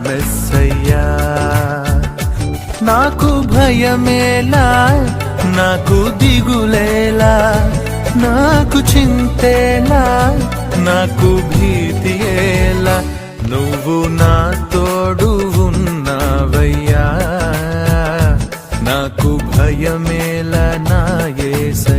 మెస్సయ్యా. నాకు భయమేలా, నాకు దిగులేలా, నాకు చింతేలా, నాకు భీతియేలా, నువ్వు నా తోడు ఉన్నావయ్యా. నాకు భయమేలా నా యేసయ్యా.